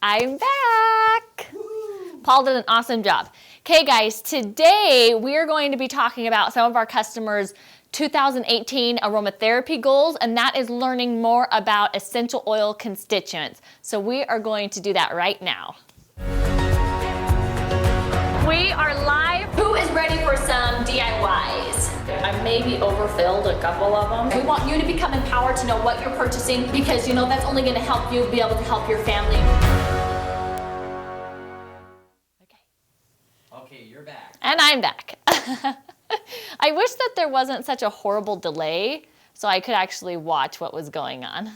I'm back. Paul did an awesome job. Okay, guys, today we are going to be talking about some of our customers' 2018 aromatherapy goals, and that is learning more about essential oil constituents. So we are going to do that right now. We are live. Who is ready for some DIYs? I maybe overfilled a couple of them. We want you to become empowered to know what you're purchasing because you know that's only going to help you be able to help your family. Okay, you're back. And I'm back. I wish that there wasn't such a horrible delay so I could actually watch what was going on.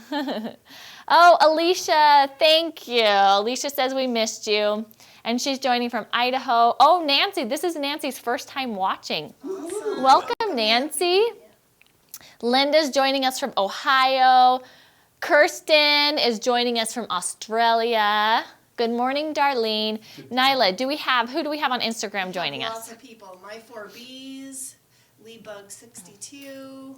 Oh, Alicia, thank you. Alicia says we missed you. And she's joining from Idaho. Oh, Nancy, this is Nancy's first time watching. Awesome. Welcome, Nancy. Linda's joining us from Ohio. Kirsten is joining us from Australia. Good morning, Darlene. Nyla, who do we have on Instagram joining us? Lots of people. My 4Bs, Leebug62.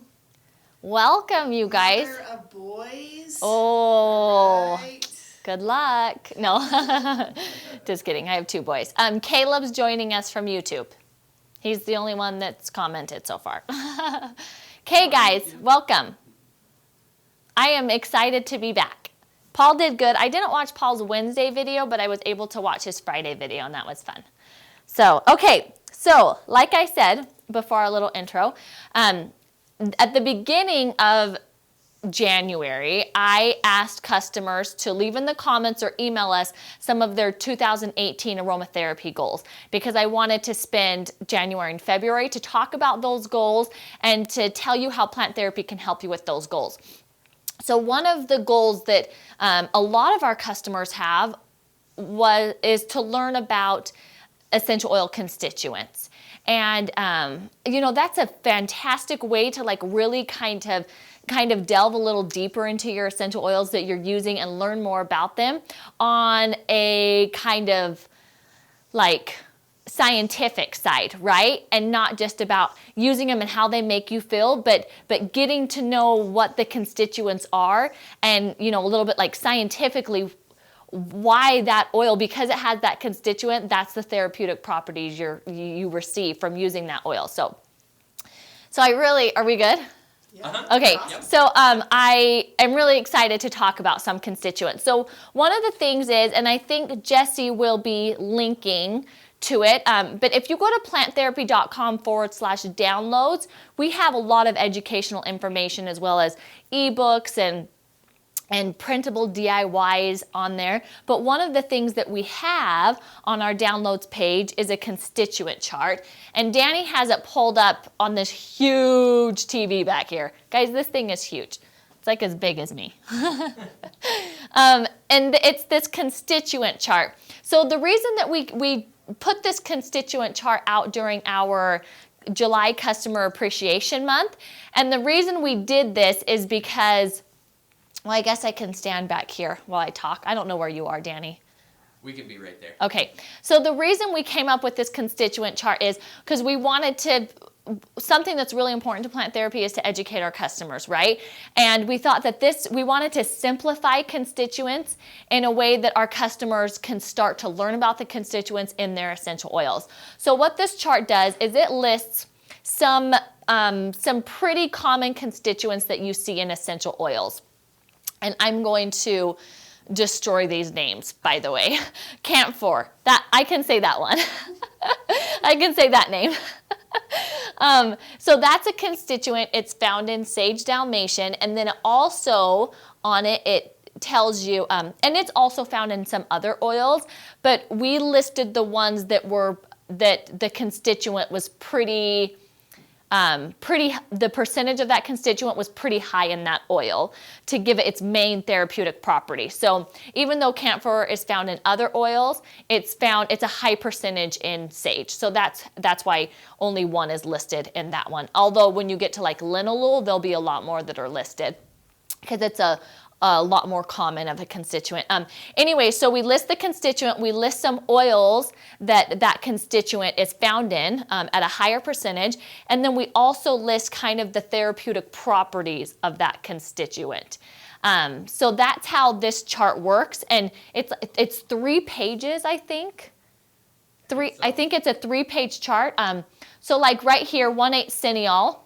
Welcome, you guys. Mother of boys. Oh, Right. good luck. No, just kidding. I have 2 boys. Caleb's joining us from YouTube. He's the only one that's commented so far. Okay, guys, welcome. I am excited to be back. Paul did good. I didn't watch Paul's Wednesday video, but I was able to watch his Friday video, and that was fun. So, okay, so like I said before our little intro, at the beginning of January, I asked customers to leave in the comments or email us some of their 2018 aromatherapy goals because I wanted to spend January and February to talk about those goals and to tell you how plant therapy can help you with those goals. So one of the goals that a lot of our customers have is to learn about essential oil constituents. And, you know, that's a fantastic way to like really kind of delve a little deeper into your essential oils that you're using and learn more about them on a kind of like scientific side, right? And not just about using them and how they make you feel, but getting to know what the constituents are and, you know, a little bit like scientifically why that oil, because it has that constituent, that's the therapeutic properties you receive from using that oil. So are we good? Yeah. Okay, Awesome. so I am really excited to talk about some constituents. So one of the things is, and I think Jesse will be linking to it, but if you go to planttherapy.com/downloads, we have a lot of educational information as well as ebooks and printable DIYs on there. But one of the things that we have on our downloads page is a constituent chart. And Danny has it pulled up on this huge TV back here. Guys, this thing is huge. It's like as big as me. And it's this constituent chart. So the reason that we put this constituent chart out during our July Customer Appreciation Month. And the reason we did this is because, well, I guess I can stand back here while I talk. I don't know where you are, Danny. We can be right there. Okay, so the reason we came up with this constituent chart is because we wanted to, something that's really important to plant therapy is to educate our customers, right? And we thought that we wanted to simplify constituents in a way that our customers can start to learn about the constituents in their essential oils. So what this chart does is it lists some pretty common constituents that you see in essential oils. And I'm going to destroy these names, by the way. Camphor, that I can say that one. I can say that name. So that's a constituent. It's found in sage Dalmatian, and then also on it tells you, and it's also found in some other oils, but we listed the ones that the constituent was the percentage of that constituent was pretty high in that oil to give it its main therapeutic property. So even though camphor is found in other oils, it's a high percentage in sage. So that's why only one is listed in that one. Although when you get to like linalool, there'll be a lot more that are listed because it's a lot more common of a constituent. Anyway, so we list the constituent, we list some oils that constituent is found in at a higher percentage, and then we also list kind of the therapeutic properties of that constituent. So that's how this chart works, and it's 3 pages, I think. I think it's a 3-page chart. So like right here, 1,8-cineol.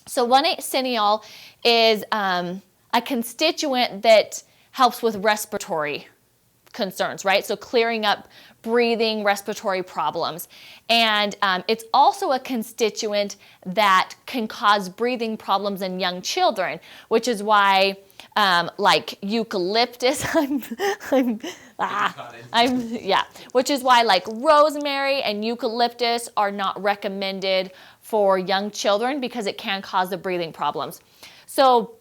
So 1,8-cineol is a constituent that helps with respiratory concerns, right? So clearing up breathing, respiratory problems. And it's also a constituent that can cause breathing problems in young children, which is why like eucalyptus, which is why like rosemary and eucalyptus are not recommended for young children because it can cause the breathing problems. So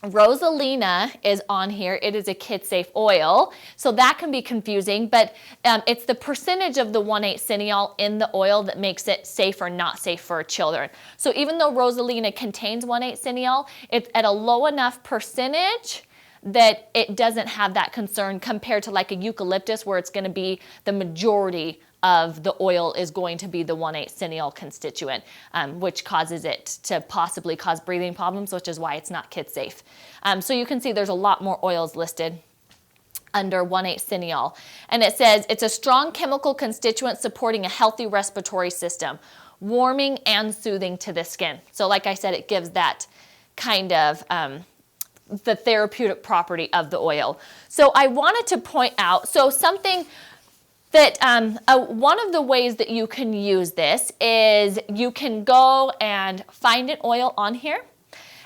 Rosalina is on here. It is a kid-safe oil, so that can be confusing, but it's the percentage of the 1,8-cineol in the oil that makes it safe or not safe for children. So even though Rosalina contains 1,8-cineol, it's at a low enough percentage that it doesn't have that concern compared to like a eucalyptus where it's going to be the majority of the oil is going to be the 1,8-cineol constituent, which causes it to possibly cause breathing problems, which is why it's not kid safe. So you can see there's a lot more oils listed under 1,8-cineol. And it says it's a strong chemical constituent supporting a healthy respiratory system, warming and soothing to the skin. So like I said, it gives that kind of the therapeutic property of the oil. So I wanted to point out, so something that one of the ways that you can use this is you can go and find an oil on here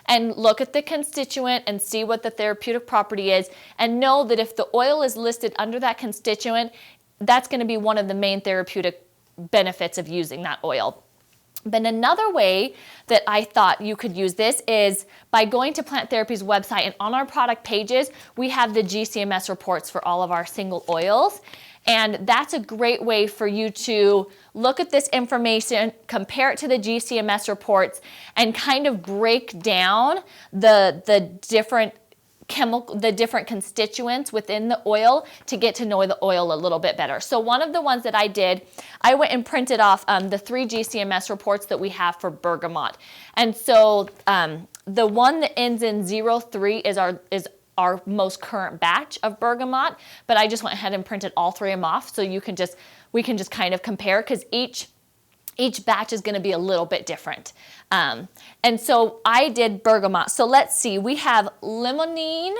and look at the constituent and see what the therapeutic property is, and know that if the oil is listed under that constituent, that's going to be one of the main therapeutic benefits of using that oil. But another way that I thought you could use this is by going to Plant Therapy's website, and on our product pages, we have the GCMS reports for all of our single oils. And that's a great way for you to look at this information, compare it to the GCMS reports, and kind of break down the different constituents within the oil to get to know the oil a little bit better. So one of the ones that I did, I went and printed off the 3 GCMS reports that we have for Bergamot. And so the one that ends in 03 is our most current batch of Bergamot, but I just went ahead and printed all 3 of them off so we can just kind of compare, because each batch is going to be a little bit different. And so I did Bergamot. So let's see, we have limonene.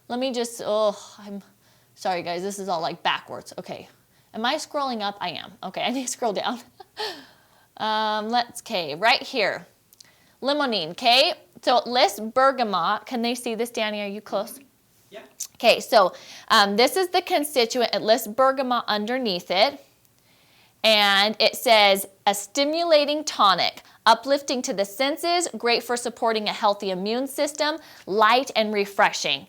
Let me just, I'm sorry guys, this is all like backwards. Okay, am I scrolling up? I am. Okay, I need to scroll down. Okay, right here, limonene, okay? So it lists bergamot. Can they see this, Danny? Are you close? Yeah. Okay, so this is the constituent. It lists bergamot underneath it. And it says, a stimulating tonic, uplifting to the senses, great for supporting a healthy immune system, light and refreshing.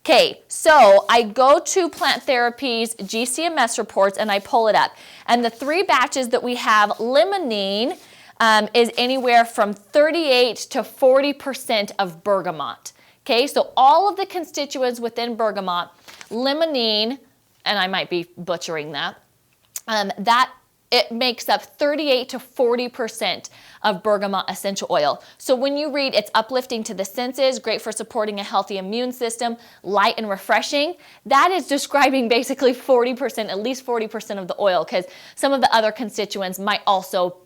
Okay, so I go to Plant Therapy's GCMS reports and I pull it up. And the 3 batches that we have, limonene, is anywhere from 38 to 40% of bergamot. Okay, so all of the constituents within bergamot, limonene, and I might be butchering that, it makes up 38 to 40% of bergamot essential oil. So when you read it's uplifting to the senses, great for supporting a healthy immune system, light and refreshing, that is describing basically 40%, at least 40% of the oil, because some of the other constituents might also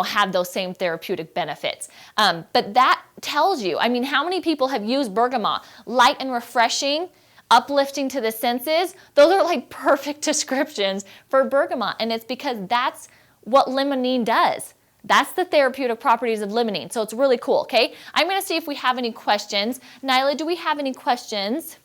have those same therapeutic benefits. But that tells you, I mean, how many people have used bergamot? Light and refreshing, uplifting to the senses, those are like perfect descriptions for bergamot. And it's because that's what limonene does. That's the therapeutic properties of limonene. So it's really cool, okay? I'm going to see if we have any questions. Nyla, do we have any questions?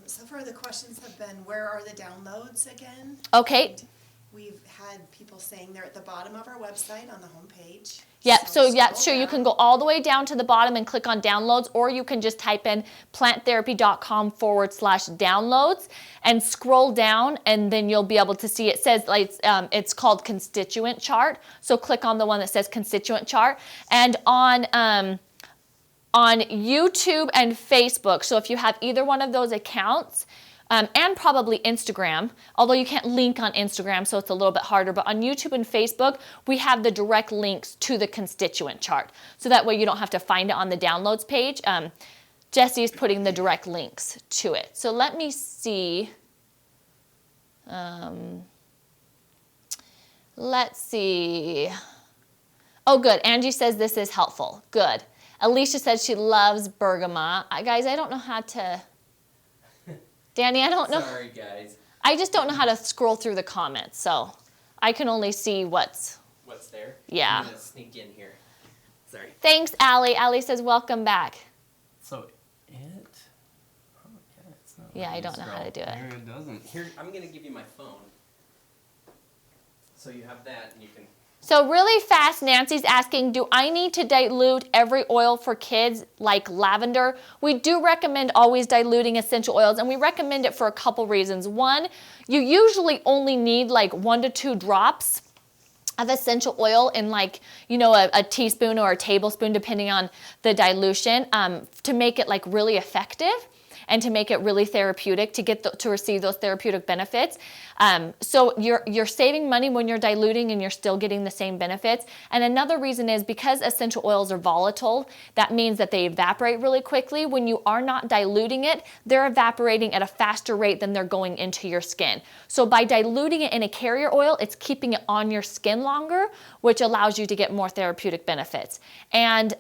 So far the questions have been, where are the downloads again? Okay. And we've had people saying they're at the bottom of our website on the homepage. Yep, so yeah, scroll sure, you down. can go all the way down to the bottom and click on downloads, or you can just type in planttherapy.com/downloads and scroll down, and then you'll be able to see, it says like it's called Constituent chart. So click on the one that says Constituent chart. And on YouTube and Facebook, so if you have either one of those accounts, and probably Instagram, although you can't link on Instagram, so it's a little bit harder. But on YouTube and Facebook, we have the direct links to the constituent chart. So that way you don't have to find it on the downloads page. Jesse is putting the direct links to it. So let me see. Let's see. Oh, good. Angie says this is helpful. Good. Alicia says she loves bergamot. Guys, I don't know how to... Danny, I don't know. Sorry, guys. I just don't know how to scroll through the comments, so I can only see what's there. Yeah. I'm gonna sneak in here. Sorry. Thanks, Allie. Allie says, welcome back. So yeah, it's not. Yeah, I don't know how to do it. Here it doesn't. Here, I'm gonna give you my phone. So you have that, and you can. So really fast, Nancy's asking, do I need to dilute every oil for kids like lavender? We do recommend always diluting essential oils, and we recommend it for a couple reasons. One, you usually only need like 1 to 2 drops of essential oil in like, a teaspoon or a tablespoon, depending on the dilution, to make it like really effective and to make it really therapeutic, to receive those therapeutic benefits. So you're saving money when you're diluting and you're still getting the same benefits. And another reason is because essential oils are volatile, that means that they evaporate really quickly. When you are not diluting it, they're evaporating at a faster rate than they're going into your skin. So by diluting it in a carrier oil, it's keeping it on your skin longer, which allows you to get more therapeutic benefits. And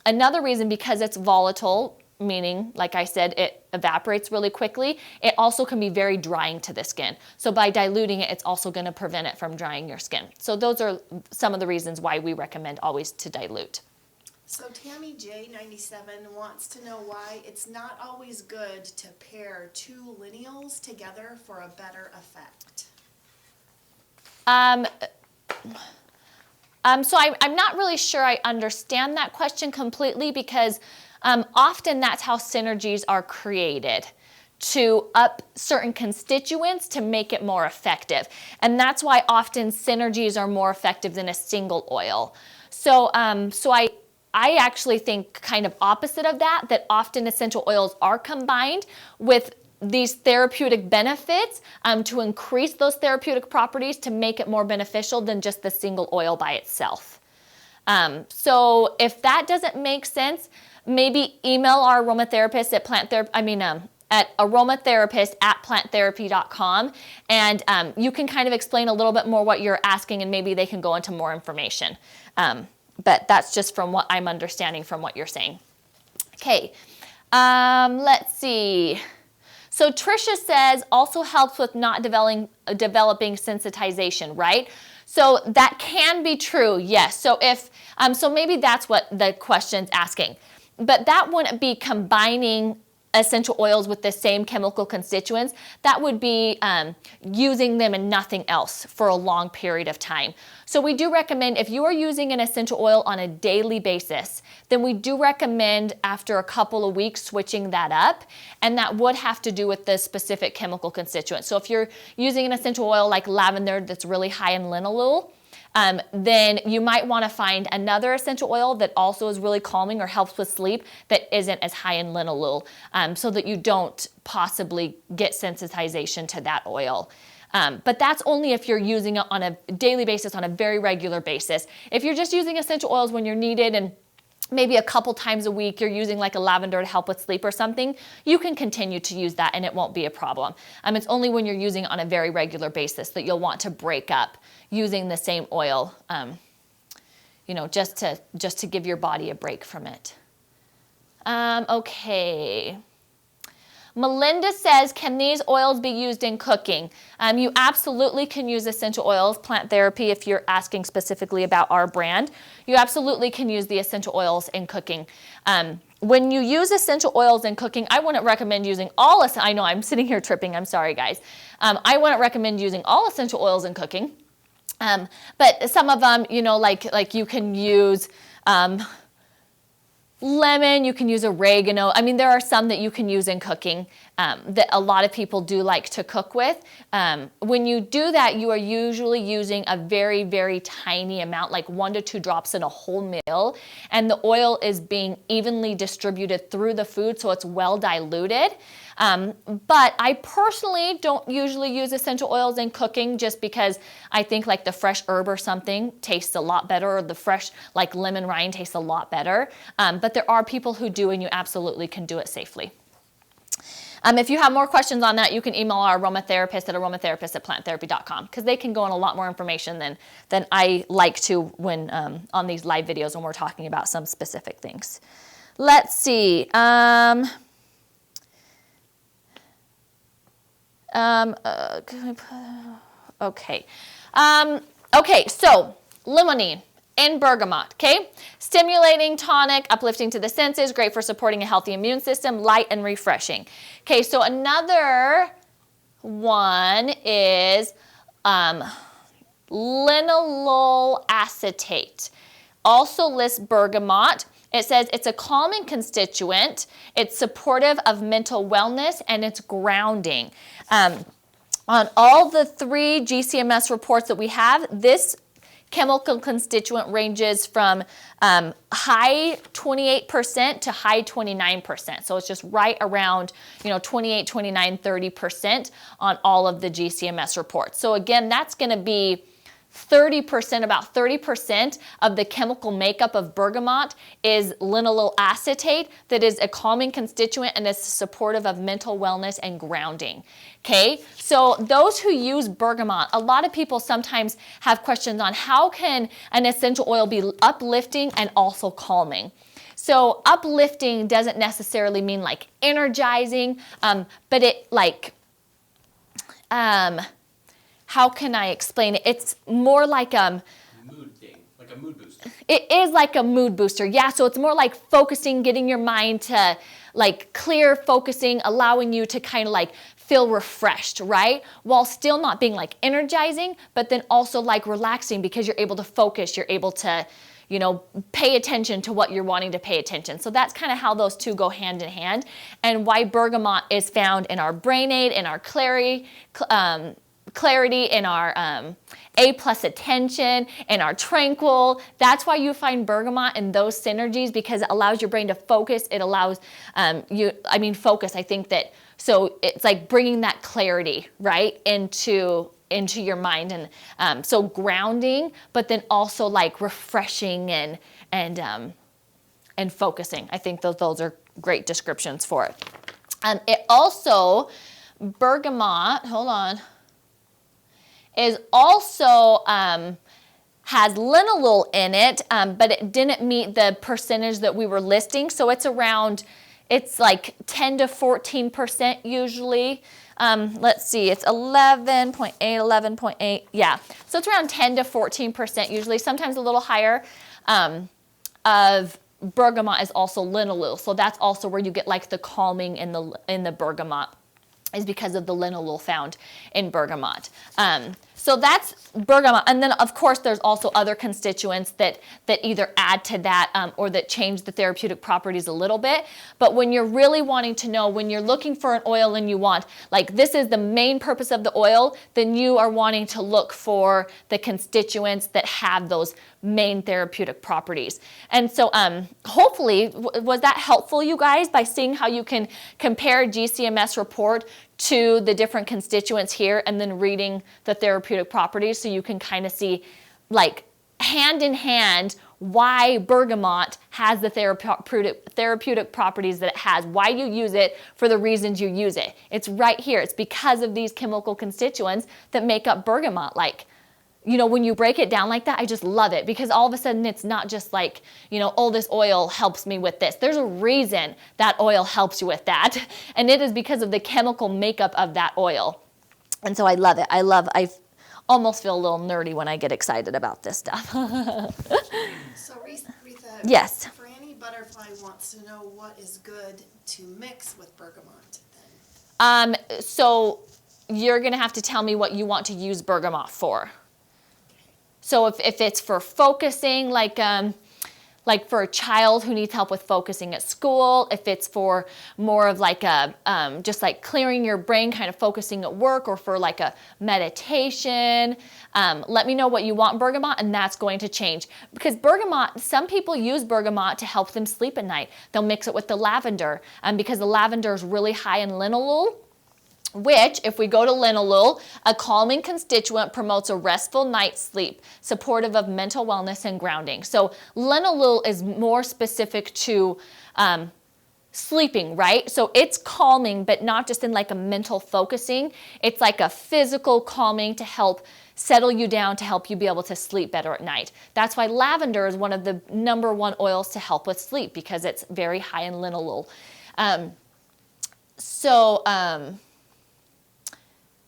another reason, because it's volatile, meaning, like I said, it evaporates really quickly, it also can be very drying to the skin. So by diluting it, it's also going to prevent it from drying your skin. So those are some of the reasons why we recommend always to dilute. So Tammy J97 wants to know why it's not always good to pair 2 lineals together for a better effect. So I'm not really sure I understand that question completely, because often that's how synergies are created, to up certain constituents to make it more effective. And that's why often synergies are more effective than a single oil. So I actually think kind of opposite of that often essential oils are combined with these therapeutic benefits to increase those therapeutic properties to make it more beneficial than just the single oil by itself. So if that doesn't make sense, maybe email our aromatherapist at aromatherapist@planttherapy.com, and you can kind of explain a little bit more what you're asking, and maybe they can go into more information. But that's just from what I'm understanding from what you're saying. Okay, let's see. So Tricia says also helps with not developing sensitization, right? So that can be true, yes. So if so maybe that's what the question's asking. But that wouldn't be combining essential oils with the same chemical constituents. That would be using them and nothing else for a long period of time. So we do recommend, if you are using an essential oil on a daily basis, then we do recommend after a couple of weeks switching that up, and that would have to do with the specific chemical constituent. So if you're using an essential oil like lavender that's really high in linalool, then you might want to find another essential oil that also is really calming or helps with sleep that isn't as high in linalool, so that you don't possibly get sensitization to that oil. But that's only if you're using it on a daily basis, on a very regular basis. If you're just using essential oils when you're needed and maybe a couple times a week you're using like a lavender to help with sleep or something, you can continue to use that and it won't be a problem. It's only when you're using it on a very regular basis that you'll want to break up using the same oil, just to give your body a break from it. Okay. Melinda says, can these oils be used in cooking? You absolutely can use essential oils, plant therapy, if you're asking specifically about our brand. You absolutely can use the essential oils in cooking. When you use essential oils in cooking, I wouldn't recommend using all, I know I'm sitting here tripping, I'm sorry guys. I wouldn't recommend using all essential oils in cooking. But some of them, like you can use lemon, you can use oregano. There are some that you can use in cooking that a lot of people do like to cook with. When you do that, you are usually using a very, very tiny amount, like 1 to 2 drops in a whole meal, and the oil is being evenly distributed through the food, so it's well diluted. But I personally don't usually use essential oils in cooking just because I think like the fresh herb or something tastes a lot better, or the fresh like lemon rind tastes a lot better. But there are people who do, and you absolutely can do it safely. If you have more questions on that, you can email our aromatherapist at aromatherapist@planttherapy.com, because they can go on a lot more information than I like to when on these live videos when we're talking about some specific things. Let's see. Okay. Okay, so limonene and bergamot, okay? Stimulating, tonic, uplifting to the senses, great for supporting a healthy immune system, light and refreshing. Okay, so another one is linalool acetate. Also lists bergamot. It says it's a calming constituent, it's supportive of mental wellness, and it's grounding. On all the 3 GCMS reports that we have, this chemical constituent ranges from high 28% to high 29%. So it's just right around 28, 29, 30% on all of the GCMS reports. So again, that's going to be 30%, about 30% of the chemical makeup of bergamot is linalool acetate, that is a calming constituent and is supportive of mental wellness and grounding. Okay, so those who use bergamot, a lot of people sometimes have questions on how can an essential oil be uplifting and also calming. So uplifting doesn't necessarily mean like energizing, but it like, how can I explain it? It's more like mood thing, like a mood booster. It is like a mood booster, yeah. So it's more like focusing, getting your mind to like clear, focusing, allowing you to kind of like feel refreshed, right? While still not being like energizing, but then also like relaxing, because you're able to focus, you're able to, pay attention to what you're wanting to pay attention. So that's kind of how those two go hand in hand, and why bergamot is found in our brain aid, in our clarity, in our A+ attention, in our tranquil. That's why you find bergamot in those synergies, because it allows your brain to focus. It allows focus. I think that, so it's like bringing that clarity, right, into your mind, and so grounding, but then also like refreshing and focusing. I think those are great descriptions for it. It also, bergamot, hold on, is also has linalool in it, but it didn't meet the percentage that we were listing. So it's like 10 to 14% usually. Let's see, it's 11.8, 11.8, yeah. So it's around 10 to 14% usually, sometimes a little higher. Of bergamot is also linalool. So that's also where you get like the calming in the bergamot, is because of the linalool found in bergamot. So that's bergamot. And then, of course, there's also other constituents that either add to that or that change the therapeutic properties a little bit. But when you're really wanting to know, when you're looking for an oil and you want, like this is the main purpose of the oil, then you are wanting to look for the constituents that have those main therapeutic properties. And so hopefully, was that helpful, you guys, by seeing how you can compare GCMS report to the different constituents here and then reading the therapeutic properties so you can kind of see like hand in hand why bergamot has the therapeutic properties that it has, why you use it for the reasons you use it. It's right here. It's because of these chemical constituents that make up bergamot. Like, you know, when you break it down like that, I just love it because all of a sudden it's not just like, you know, oh, this oil helps me with this. There's a reason that oil helps you with that. And it is because of the chemical makeup of that oil. And so I love it. I almost feel a little nerdy when I get excited about this stuff. So Retha, yes. Franny Butterfly wants to know what is good to mix with bergamot then. So you're going to have to tell me what you want to use bergamot for. So if it's for focusing, like for a child who needs help with focusing at school, if it's for more of like a, just like clearing your brain, kind of focusing at work, or for like a meditation, let me know what you want bergamot, and that's going to change. Because bergamot, some people use bergamot to help them sleep at night. They'll mix it with the lavender, because the lavender is really high in linalool, which, if we go to linalool, a calming constituent promotes a restful night's sleep, supportive of mental wellness and grounding. So linalool is more specific to sleeping, right? So it's calming, but not just in like a mental focusing. It's like a physical calming to help settle you down, to help you be able to sleep better at night. That's why lavender is one of the #1 oils to help with sleep, because it's very high in linalool.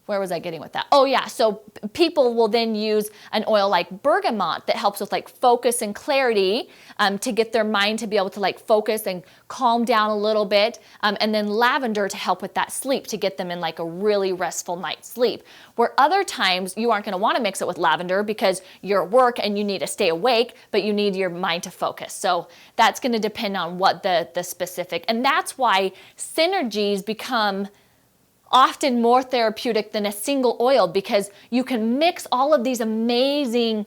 Where was I getting with that? Oh yeah, so people will then use an oil like bergamot that helps with like focus and clarity, to get their mind to be able to like focus and calm down a little bit, and then lavender to help with that sleep, to get them in like a really restful night's sleep. Where other times you aren't going to want to mix it with lavender because you're at work and you need to stay awake, but you need your mind to focus. So that's going to depend on what the specific, and that's why Synergies become often more therapeutic than a single oil, because you can mix all of these amazing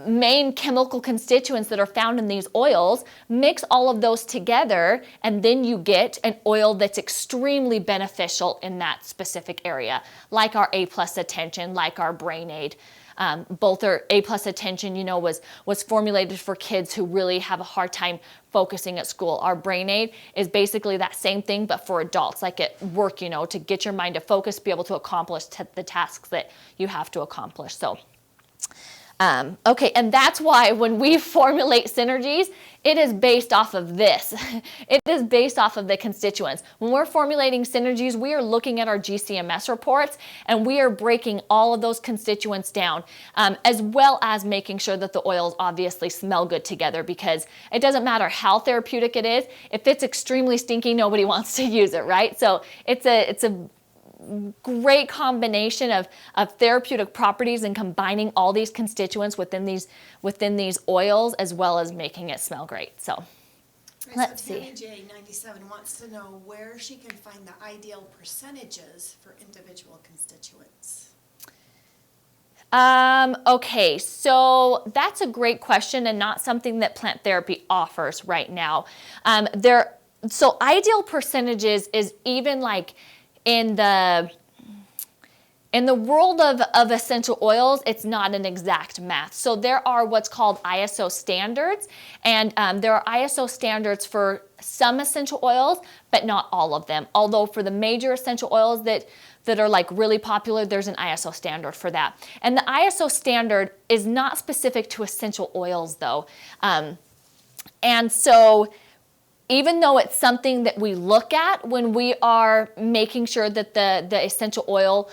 main chemical constituents that are found in these oils, mix all of those together, and then you get an oil that's extremely beneficial in that specific area, like our A+ Attention, like our Brain Aid. Both are A+ Attention, you know, was formulated for kids who really have a hard time focusing at school. Our Brain Aid is basically that same thing, but for adults, like at work, you know, to get your mind to focus, be able to accomplish the tasks that you have to accomplish. So, okay, and that's why when we formulate Synergies, it is based off of this. It is based off of the constituents. When we're formulating Synergies, we are looking at our GCMS reports, and we are breaking all of those constituents down, as well as making sure that the oils obviously smell good together, because it doesn't matter how therapeutic it is. If it's extremely stinky, nobody wants to use it, right? So it's a great combination of therapeutic properties and combining all these constituents within these oils, as well as making it smell great. So let's see. Tammy J 97 wants to know where she can find the ideal percentages for individual constituents. Okay, so that's a great question, and not something that plant therapy offers right now. So ideal percentages is even like in the world of essential oils, it's not an exact math. So there are what's called ISO standards, and there are ISO standards for some essential oils, but not all of them. Although for the major essential oils that are like really popular, there's an ISO standard for that. And the ISO standard is not specific to essential oils though. And so even though it's something that we look at when we are making sure that the essential oil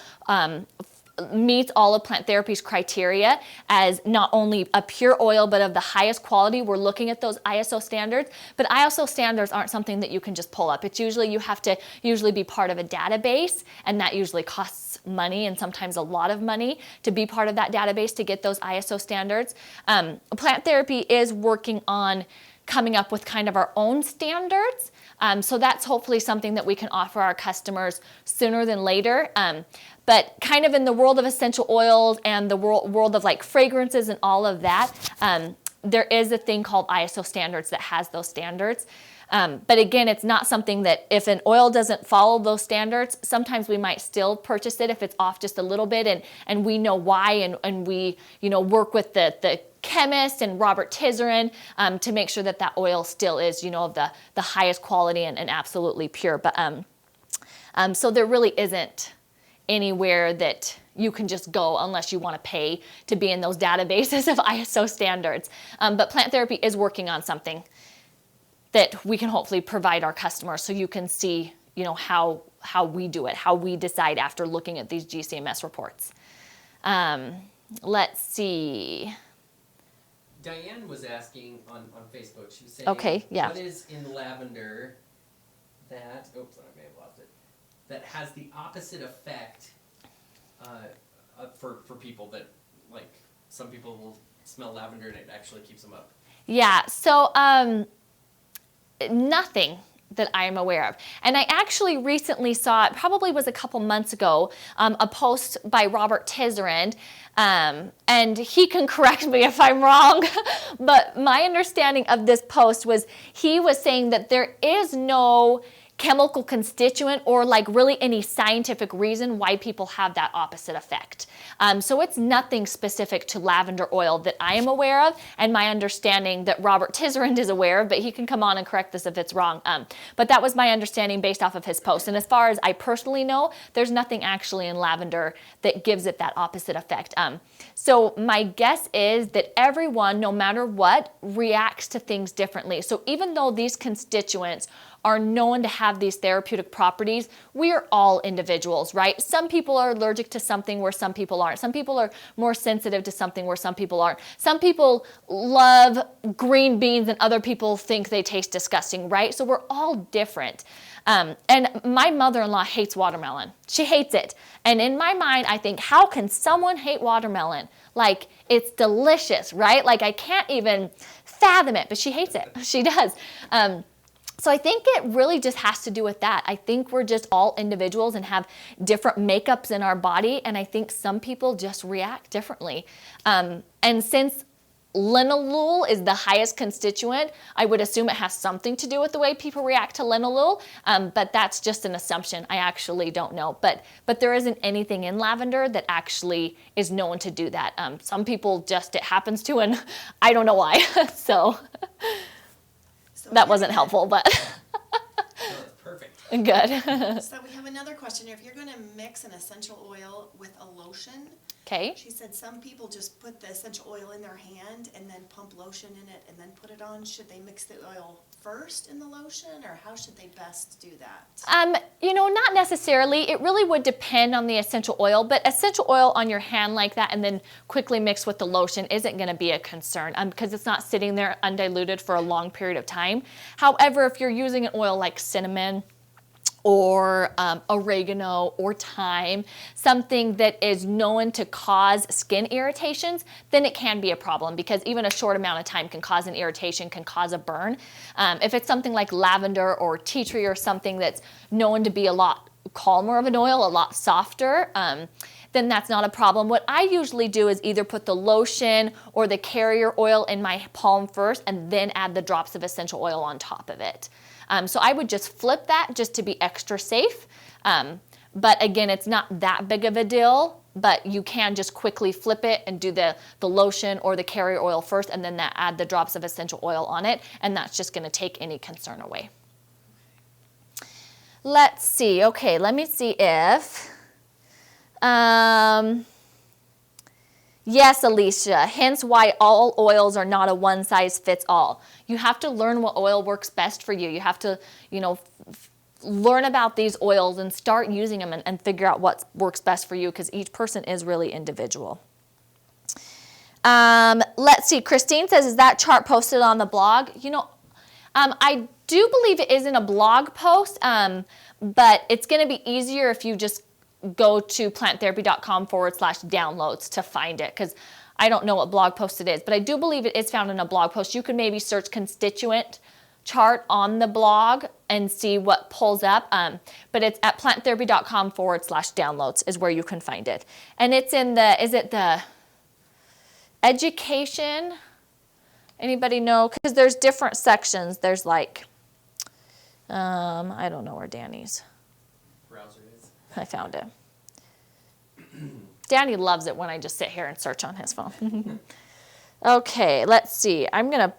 meets all of Plant Therapy's criteria as not only a pure oil, but of the highest quality. We're looking at those ISO standards, but ISO standards aren't something that you can just pull up. It's usually, you have to usually be part of a database, and that usually costs money, and sometimes a lot of money to be part of that database to get those ISO standards. Plant Therapy is working on coming up with kind of our own standards. So that's hopefully something that we can offer our customers sooner than later. But kind of in the world of essential oils and the world of like fragrances and all of that, there is a thing called ISO standards that has those standards. But again, it's not something that if an oil doesn't follow those standards, sometimes we might still purchase it if it's off just a little bit, and we know why, and we work with the chemist and Robert Tizerin to make sure that that oil still is of the highest quality and absolutely pure. But so there really isn't anywhere that you can just go unless you want to pay to be in those databases of ISO standards. But Plant Therapy is working on something that we can hopefully provide our customers so you can see how we do it, how we decide after looking at these GCMS reports. Let's see. Diane was asking on Facebook, she was saying, okay, yeah. What is in lavender that, oops, I may have lost it, that has the opposite effect for people that, like, some people will smell lavender and it actually keeps them up? Yeah, so nothing that I am aware of. And I actually recently saw, it probably was a couple months ago, a post by Robert Tizerin, and he can correct me if I'm wrong, but my understanding of this post was he was saying that there is no chemical constituent or like really any scientific reason why people have that opposite effect. So it's nothing specific to lavender oil that I am aware of, and my understanding that Robert Tizerin is aware of, but he can come on and correct this if it's wrong. But that was my understanding based off of his post. And as far as I personally know, there's nothing actually in lavender that gives it that opposite effect. So my guess is that everyone, no matter what, reacts to things differently. So even though these constituents are known to have these therapeutic properties, we are all individuals, right? Some people are allergic to something where some people aren't. Some people are more sensitive to something where some people aren't. Some people love green beans and other people think they taste disgusting, right? So we're all different. And my mother-in-law hates watermelon. She hates it. And in my mind, I think, how can someone hate watermelon? Like, it's delicious, right? Like, I can't even fathom it, but she hates it. She does. So I think it really just has to do with that. I think we're just all individuals and have different makeups in our body, and I think some people just react differently. And since linalool is the highest constituent, I would assume it has something to do with the way people react to linalool, but that's just an assumption. I actually don't know. But there isn't anything in lavender that actually is known to do that. Some people just, it happens to, and I don't know why. So that wasn't helpful, but No, that's perfect. good. So we have another question. If you're going to mix an essential oil with a lotion, Okay. she said some people just put the essential oil in their hand and then pump lotion in it and then put it on. Should they mix the oil first in the lotion, or how should they best do that? Not necessarily. It really would depend on the essential oil, but essential oil on your hand like that and then quickly mix with the lotion isn't going to be a concern because it's not sitting there undiluted for a long period of time. However, if you're using an oil like cinnamon or oregano or thyme, something that is known to cause skin irritations, then it can be a problem because even a short amount of time can cause an irritation, can cause a burn. If it's something like lavender or tea tree or something that's known to be a lot calmer of an oil, a lot softer, then that's not a problem. What I usually do is either put the lotion or the carrier oil in my palm first and then add the drops of essential oil on top of it. So I would just flip that just to be extra safe. But again, it's not that big of a deal, but you can just quickly flip it and do the lotion or the carrier oil first and then add the drops of essential oil on it, and that's just going to take any concern away. Let's see. Okay, let me see if... Yes, Alicia, hence why all oils are not a one-size-fits-all. You have to learn what oil works best for you. You have to, learn about these oils and start using them and figure out what works best for you, because each person is really individual. Let's see. Christine says, is that chart posted on the blog? You know, I do believe it is in a blog post, but it's going to be easier if you just go to planttherapy.com/downloads to find it, because I don't know what blog post it is, but I do believe it is found in a blog post. You can maybe search Constituent chart on the blog and see what pulls up, but it's at planttherapy.com/downloads is where you can find it. And it's in the, is it the education? Anybody know? Because there's different sections. There's like, I don't know where Danny's. Browser is. I found it. Danny loves it when I just sit here and search on his phone. Okay, let's see. I'm going to,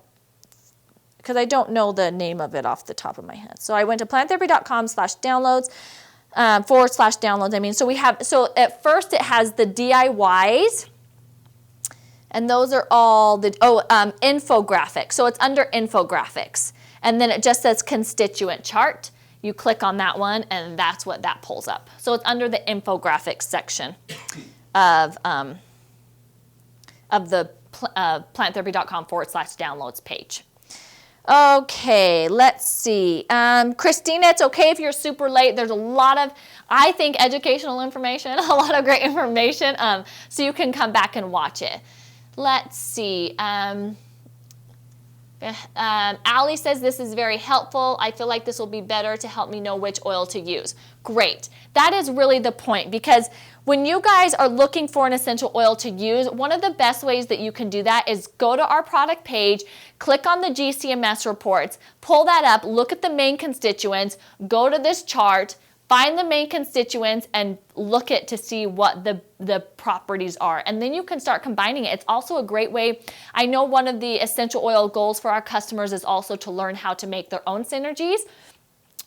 because I don't know the name of it off the top of my head. So I went to planttherapy.com/downloads, /downloads. I mean, so we have, so at first it has the DIYs. And those are all the, infographics. So it's under infographics. And then it just says constituent chart. You click on that one, and that's what that pulls up. So it's under the infographics section of the planttherapy.com/downloads page. Okay, let's see. Christina, it's okay if you're super late. There's a lot of, I think, educational information, a lot of great information, so you can come back and watch it. Let's see. Allie says, this is very helpful. I feel like this will be better to help me know which oil to use. Great. That is really the point, because when you guys are looking for an essential oil to use, one of the best ways that you can do that is go to our product page, click on the GCMS reports, pull that up, look at the main constituents, go to this chart, find the main constituents, and look at to see what the properties are. And then you can start combining it. It's also a great way. I know one of the essential oil goals for our customers is also to learn how to make their own synergies.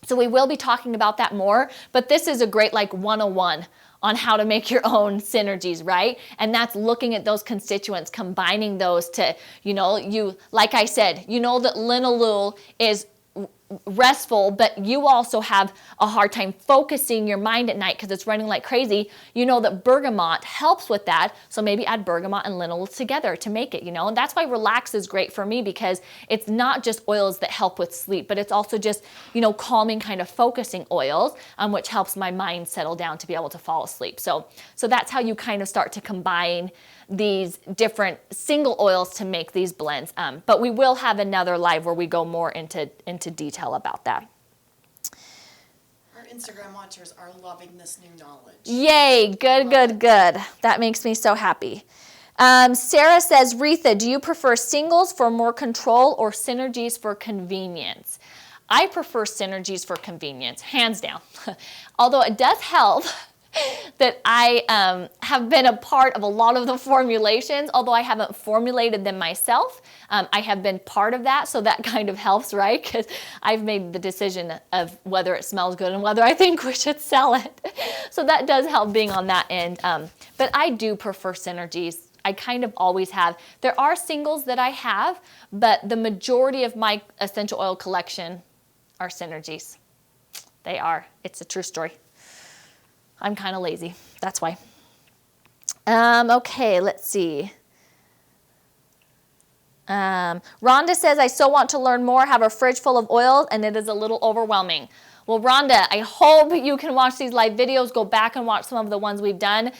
So we will be talking about that more, but this is a great like 101 on how to make your own synergies, right? And that's looking at those constituents, combining those to, you know, you, like I said, you know that linalool is restful, but you also have a hard time focusing your mind at night because it's running like crazy. You know that bergamot helps with that, so maybe add bergamot and linalool together to make it, you know. And that's why Relax is great for me, because it's not just oils that help with sleep, but it's also just, you know, calming kind of focusing oils, which helps my mind settle down to be able to fall asleep. So that's how you kind of start to combine these different single oils to make these blends. But we will have another live where we go more into detail about that. Our Instagram watchers are loving this new knowledge. Yay, good. That makes me so happy. Sarah says, Retha, do you prefer singles for more control or synergies for convenience? I prefer synergies for convenience, hands down. Although it does help that I have been a part of a lot of the formulations, although I haven't formulated them myself. I have been part of that, so that kind of helps, right? Because I've made the decision of whether it smells good and whether I think we should sell it. So that does help being on that end. But I do prefer synergies. I kind of always have. There are singles that I have, but the majority of my essential oil collection are synergies. They are. It's a true story. I'm kind of lazy. That's why. Okay, let's see. Rhonda says, I so want to learn more, have a fridge full of oils, and it is a little overwhelming. Well, Rhonda, I hope you can watch these live videos, go back and watch some of the ones we've done,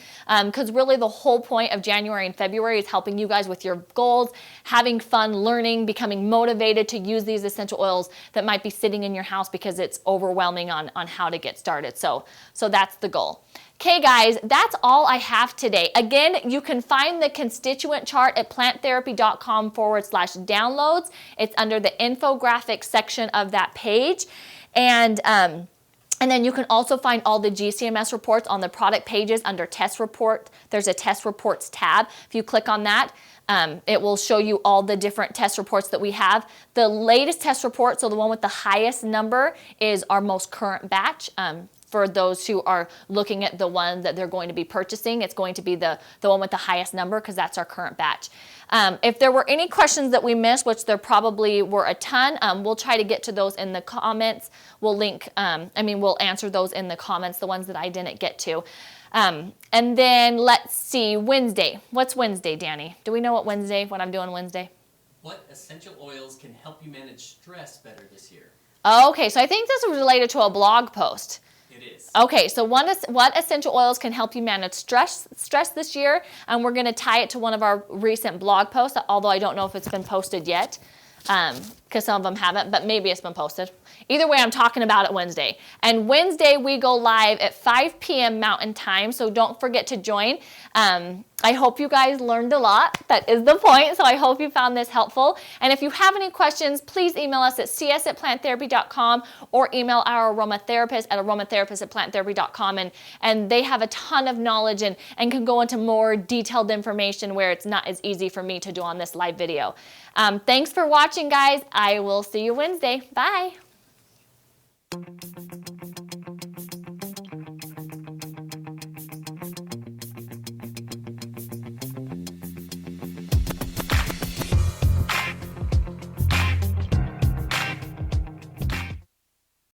because really the whole point of January and February is helping you guys with your goals, having fun, learning, becoming motivated to use these essential oils that might be sitting in your house because it's overwhelming on how to get started. So that's the goal. Okay, guys, that's all I have today. Again, you can find the constituent chart at planttherapy.com/downloads. It's under the infographic section of that page. And then you can also find all the GCMS reports on the product pages under test report. There's a test reports tab. If you click on that, it will show you all the different test reports that we have. The latest test report, so the one with the highest number, is our most current batch. for those who are looking at the one that they're going to be purchasing. It's going to be the one with the highest number because that's our current batch. If there were any questions that we missed, which there probably were a ton, we'll try to get to those in the comments. We'll we'll answer those in the comments, the ones that I didn't get to. And then let's see, Wednesday. What's Wednesday, Danny? Do we know what I'm doing Wednesday? What essential oils can help you manage stress better this year? Okay, so I think this is related to a blog post. It is. Okay, so what essential oils can help you manage stress this year? And we're going to tie it to one of our recent blog posts, although I don't know if it's been posted yet, because some of them haven't, but maybe it's been posted. Either way, I'm talking about it Wednesday. And Wednesday, we go live at 5 p.m. Mountain Time, so don't forget to join. I hope you guys learned a lot. That is the point, so I hope you found this helpful. And if you have any questions, please email us at cs@planttherapy.com or email our aromatherapist at aromatherapist@planttherapy.com. And they have a ton of knowledge and can go into more detailed information where it's not as easy for me to do on this live video. Thanks for watching, guys. I will see you Wednesday. Bye.